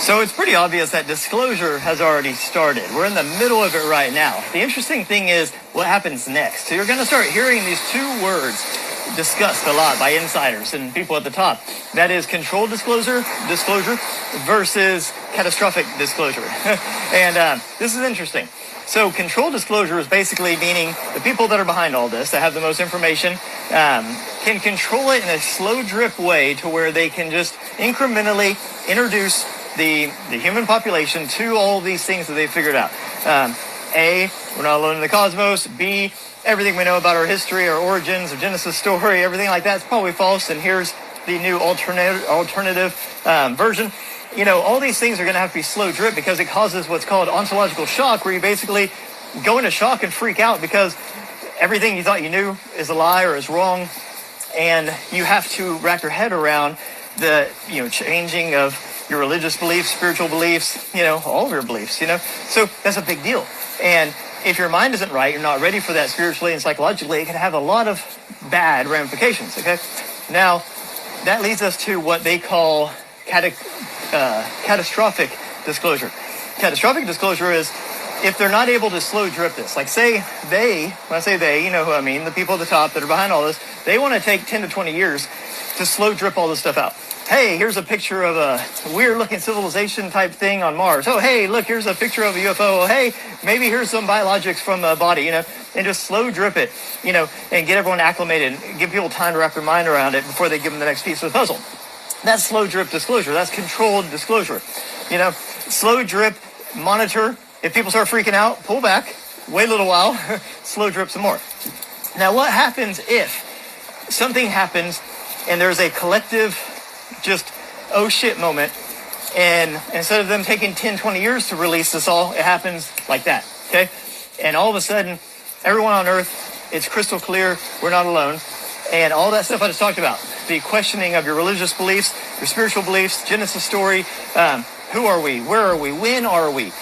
So it's pretty obvious that disclosure has already started. We're in the middle of it right now. The interesting thing is what happens next. So you're going to start hearing these two words discussed a lot by insiders and people at the top. That is controlled disclosure versus catastrophic disclosure. And this is interesting. So controlled disclosure is basically meaning the people that are behind all this, that have the most information, can control it in a slow drip way to where they can just incrementally introduce the human population to all these things that they've figured out. A, we're not alone in the cosmos. B, everything we know about our history, our origins, our Genesis story, everything like that's probably false. And here's the new alternative version. You know, all these things are going to have to be slow drip because it causes what's called ontological shock, where you basically go into shock and freak out because everything you thought you knew is a lie or is wrong. And you have to wrap your head around the, changing of your religious beliefs, spiritual beliefs, all of your beliefs, So that's a big deal. And if your mind isn't right, you're not ready for that spiritually and psychologically, it can have a lot of bad ramifications, okay? Now, that leads us to what they call catastrophic disclosure. Catastrophic disclosure is if they're not able to slow drip this. Like say they, when I say they, you know who I mean, the people at the top that are behind all this, they want to take 10 to 20 years to slow drip all this stuff out. Hey, here's a picture of a weird-looking civilization type thing on Mars. Oh, hey, look, here's a picture of a UFO. Oh, hey, maybe here's some biologics from a body, and just slow drip it, and get everyone acclimated, give people time to wrap their mind around it before they give them the next piece of the puzzle. That's slow drip disclosure. That's controlled disclosure. Slow drip, monitor. If people start freaking out, pull back, wait a little while, slow drip some more. Now, what happens if something happens and there's a collective just oh shit moment, and instead of them taking 10, 20 years to release this all, it happens like that, okay? And all of a sudden, everyone on Earth, it's crystal clear, we're not alone, and all that stuff I just talked about, the questioning of your religious beliefs, your spiritual beliefs, Genesis story, who are we, where are we, when are we,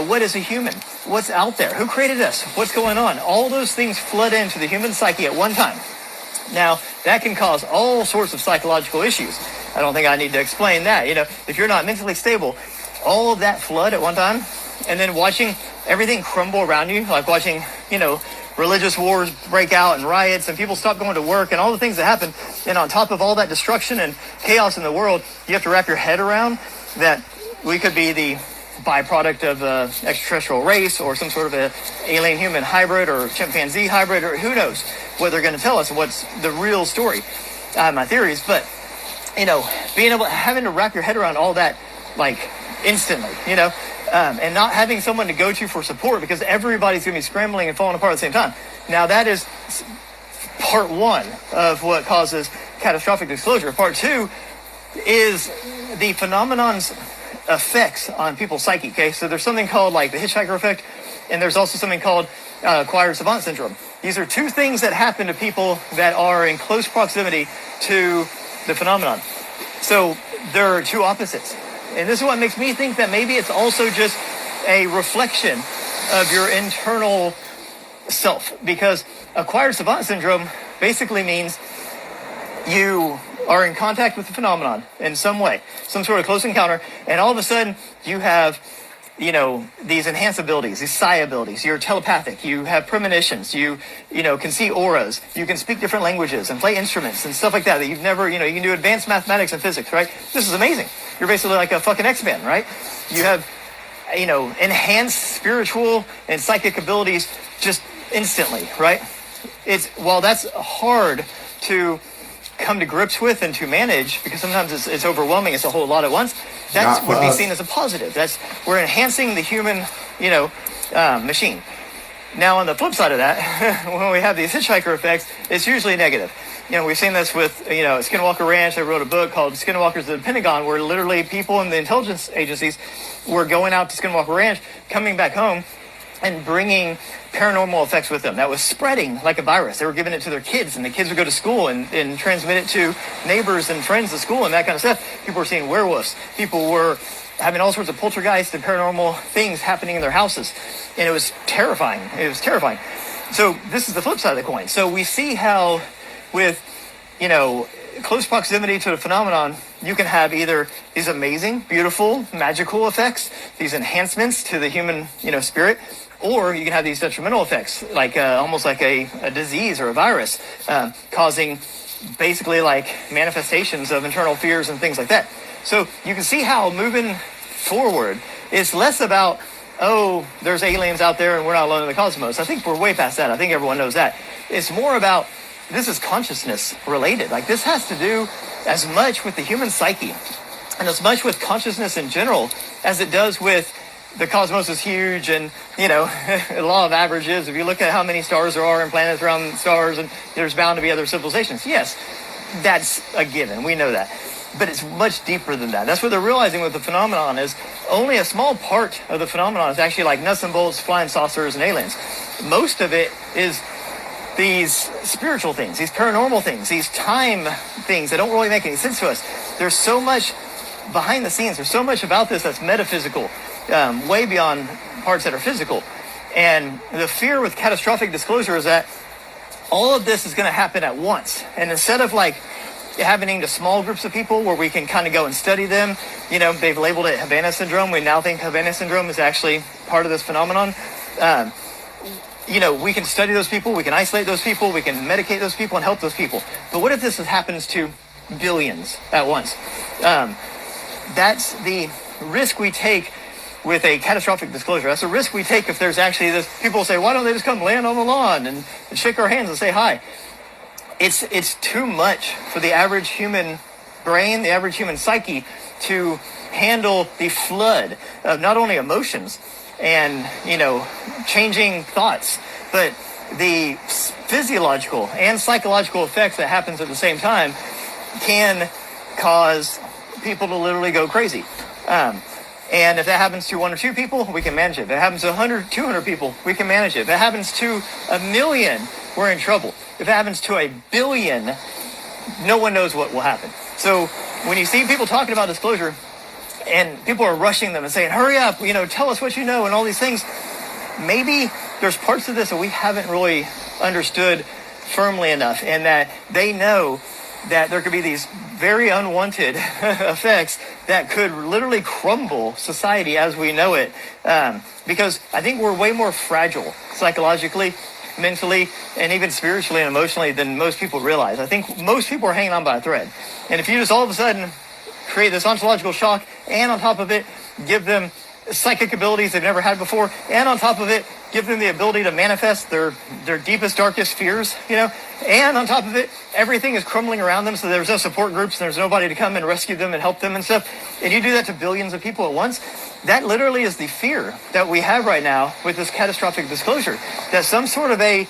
what is a human, what's out there, who created us, what's going on, all those things flood into the human psyche at one time. Now, that can cause all sorts of psychological issues. I don't think I need to explain that. If you're not mentally stable, all of that flood at one time, and then watching everything crumble around you, like watching, religious wars break out and riots and people stop going to work and all the things that happen. And on top of all that destruction and chaos in the world, you have to wrap your head around that we could be the byproduct of an extraterrestrial race or some sort of an alien human hybrid or chimpanzee hybrid, or who knows what they're going to tell us and what's the real story. I have my theories, but having to wrap your head around all that like instantly, and not having someone to go to for support because everybody's going to be scrambling and falling apart at the same time. Now that is part one of what causes catastrophic disclosure. Part two is the phenomenon's effects on people's psyche, okay? So there's something called like the hitchhiker effect, and there's also something called acquired savant syndrome. These are two things that happen to people that are in close proximity to the phenomenon. So there are two opposites. And this is what makes me think that maybe it's also just a reflection of your internal self. Because acquired savant syndrome basically means you are in contact with the phenomenon in some way, some sort of close encounter, and all of a sudden you have, these enhanced abilities, these psi abilities. You're telepathic, you have premonitions, you can see auras, you can speak different languages and play instruments and stuff like that you've never, you can do advanced mathematics and physics, right? This is amazing. You're basically like a fucking X-Men, right? You have, enhanced spiritual and psychic abilities just instantly, right? While that's hard to come to grips with and to manage, because sometimes it's overwhelming, it's a whole lot at once, that would be seen as a positive. We're enhancing the human, machine. Now, on the flip side of that, when we have these hitchhiker effects, it's usually negative. We've seen this with, Skinwalker Ranch. I wrote a book called Skinwalkers of the Pentagon, where literally people in the intelligence agencies were going out to Skinwalker Ranch, coming back home, and bringing paranormal effects with them. That was spreading like a virus. They were giving it to their kids, and the kids would go to school and transmit it to neighbors and friends at school and that kind of stuff. People were seeing werewolves. People were having all sorts of poltergeist and paranormal things happening in their houses. And it was terrifying. So this is the flip side of the coin. So we see how with, close proximity to the phenomenon, you can have either these amazing, beautiful, magical effects, these enhancements to the human, spirit, or you can have these detrimental effects, like almost like a disease or a virus, causing basically like manifestations of internal fears and things like that. So you can see how moving forward, it's less about, oh, there's aliens out there and we're not alone in the cosmos. I think we're way past that. I think everyone knows that. It's more about, this is consciousness related. Like, this has to do as much with the human psyche and as much with consciousness in general as it does with the cosmos is huge and, a law of averages. If you look at how many stars there are and planets around stars, and there's bound to be other civilizations. Yes, that's a given. We know that. But it's much deeper than that. That's what they're realizing with the phenomenon is only a small part of the phenomenon is actually like nuts and bolts, flying saucers, and aliens. Most of it is these spiritual things, these paranormal things, these time things that don't really make any sense to us. There's so much behind the scenes. There's so much about this that's metaphysical, way beyond parts that are physical. And the fear with catastrophic disclosure is that all of this is going to happen at once. And instead of like happening to small groups of people where we can kind of go and study them, they've labeled it Havana syndrome. We now think Havana syndrome is actually part of this phenomenon. We can study those people, we can isolate those people, we can medicate those people and help those people. But what if this happens to billions at once? That's the risk we take with a catastrophic disclosure. That's a risk we take if there's actually this. People say, why don't they just come land on the lawn and shake our hands and say hi? It's too much for the average human brain, the average human psyche to handle the flood of not only emotions and, changing thoughts, but the physiological and psychological effects that happens at the same time can cause people to literally go crazy. And if that happens to 1 or 2 people, we can manage it. If it happens to 100, 200 people, we can manage it. If it happens to 1 million, we're in trouble. If it happens to 1 billion, no one knows what will happen. So when you see people talking about disclosure and people are rushing them and saying, hurry up, tell us what you know and all these things, maybe there's parts of this that we haven't really understood firmly enough, and that they know that there could be these very unwanted effects that could literally crumble society as we know it. Because I think we're way more fragile psychologically, mentally, and even spiritually and emotionally than most people realize. I think most people are hanging on by a thread. And if you just all of a sudden create this ontological shock, and on top of it, give them psychic abilities they've never had before, and on top of it, give them the ability to manifest their deepest, darkest fears, and on top of it, everything is crumbling around them, so there's no support groups, and there's nobody to come and rescue them and help them and stuff, and you do that to billions of people at once. That literally is the fear that we have right now with this catastrophic disclosure, that some sort of a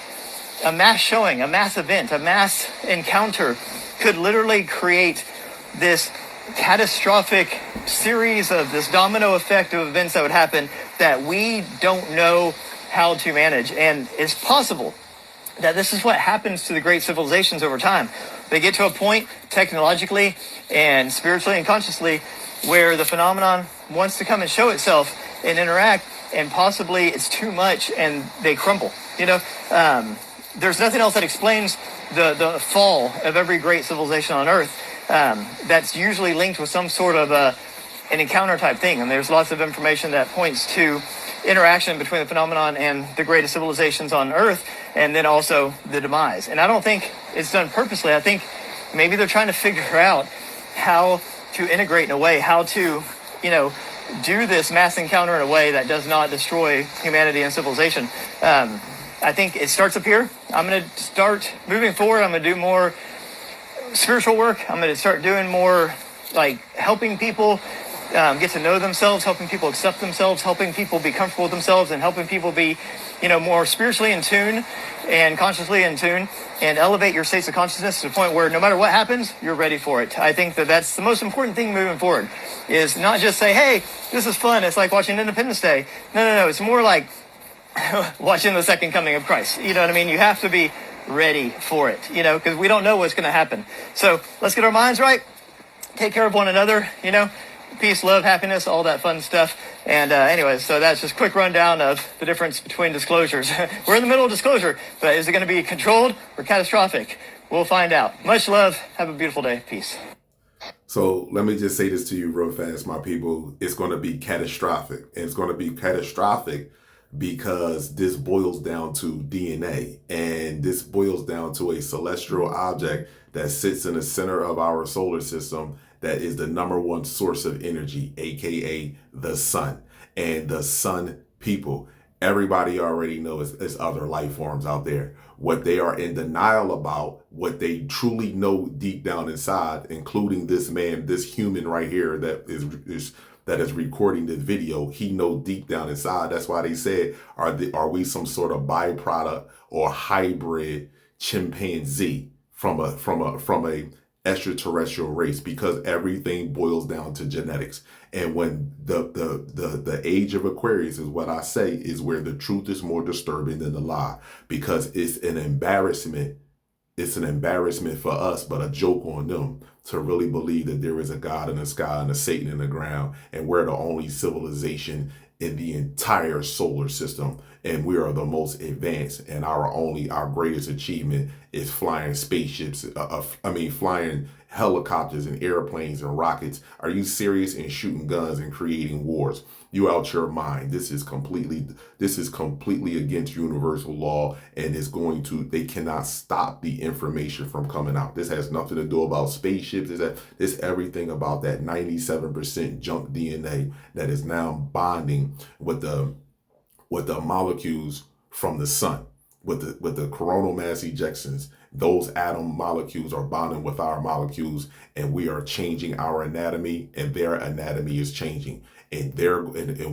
mass showing, a mass event, a mass encounter could literally create this catastrophic series of this domino effect of events that would happen that we don't know how to manage. And it's possible that this is what happens to the great civilizations over time. They get to a point technologically and spiritually and consciously where the phenomenon wants to come and show itself and interact, and possibly it's too much and they crumble. There's nothing else that explains the fall of every great civilization on Earth. That's usually linked with some sort of an encounter type thing. And there's lots of information that points to interaction between the phenomenon and the greatest civilizations on Earth, and then also the demise. And I don't think it's done purposely. I think maybe they're trying to figure out how to integrate in a way, how to, do this mass encounter in a way that does not destroy humanity and civilization. I think it starts up here. I'm going to start moving forward. I'm going to do more spiritual work. I'm going to start doing more like helping people get to know themselves, helping people accept themselves, helping people be comfortable with themselves, and helping people be, more spiritually in tune and consciously in tune, and elevate your states of consciousness to the point where no matter what happens, you're ready for it. I think that that's the most important thing moving forward, is not just say, hey, this is fun. It's like watching Independence Day. No. It's more like watching the second coming of Christ. You know what I mean? You have to be ready for it, because we don't know what's going to happen. So let's get our minds right, take care of one another, peace, love, happiness, all that fun stuff. And anyways, so that's just a quick rundown of the difference between disclosures. We're in the middle of disclosure, but is it going to be controlled or catastrophic? We'll find out. Much love. Have a beautiful day. Peace. So let me just say this to you real fast, my people. It's going to be catastrophic. And it's going to be catastrophic because this boils down to DNA. And this boils down to a celestial object that sits in the center of our solar system that is the number one source of energy, aka the sun. And the sun people, everybody already knows there's other life forms out there. What they are in denial about, what they truly know deep down inside, including this man, this human right here that is recording this video, he know deep down inside. That's why they said, are we some sort of byproduct or hybrid chimpanzee from a extraterrestrial race? Because everything boils down to genetics. And when the age of Aquarius is what I say is where the truth is more disturbing than the lie, because it's an embarrassment. It's an embarrassment for us, but a joke on them to really believe that there is a God in the sky and a Satan in the ground, and we're the only civilization in the entire solar system, and we are the most advanced, and our greatest achievement is flying spaceships, flying helicopters and airplanes and rockets. Are you serious? And shooting guns and creating wars. You out your mind. This is completely against universal law, and they cannot stop the information from coming out. This has nothing to do about spaceships. It's everything about that 97% junk DNA that is now bonding with the molecules from the sun, with the coronal mass ejections. Those atom molecules are bonding with our molecules, and we are changing our anatomy, and their anatomy is changing. And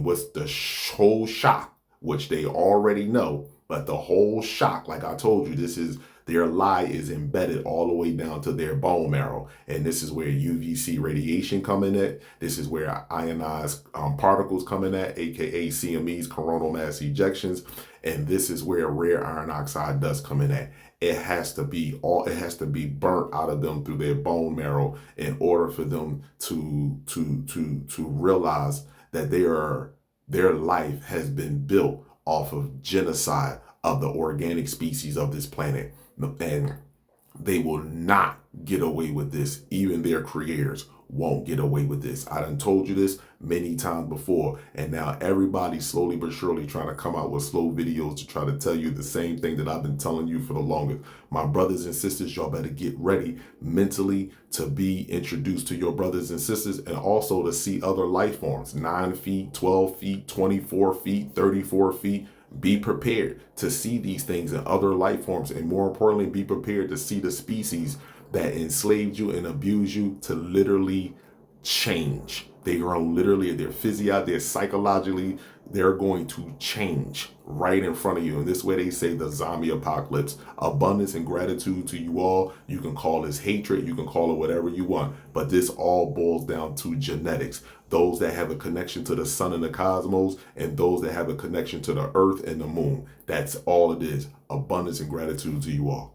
what's the whole shock, which they already know, but the whole shock, like I told you, their lie is embedded all the way down to their bone marrow. And this is where UVC radiation come in at. This is where ionized particles come in at, aka CMEs, coronal mass ejections. And this is where rare iron oxide dust come in at. It has to be burnt out of them through their bone marrow in order for them to realize that their life has been built off of genocide of the organic species of this planet. And they will not get away with this. Even their creators won't get away with this. I done told you this many times before, and now everybody's slowly but surely trying to come out with slow videos to try to tell you the same thing that I've been telling you for the longest. My brothers and sisters, y'all better get ready mentally to be introduced to your brothers and sisters, and also to see other life forms, 9 feet, 12 feet, 24 feet, 34 feet. Be prepared to see these things in other life forms, and more importantly, be prepared to see the species that enslaved you and abused you to literally change. They are literally, they're psychologically, they're going to change right in front of you. And this way they say the zombie apocalypse. Abundance and gratitude to you all. You can call this hatred, you can call it whatever you want, but this all boils down to genetics. Those that have a connection to the sun and the cosmos, and those that have a connection to the earth and the moon. That's all it is. Abundance and gratitude to you all.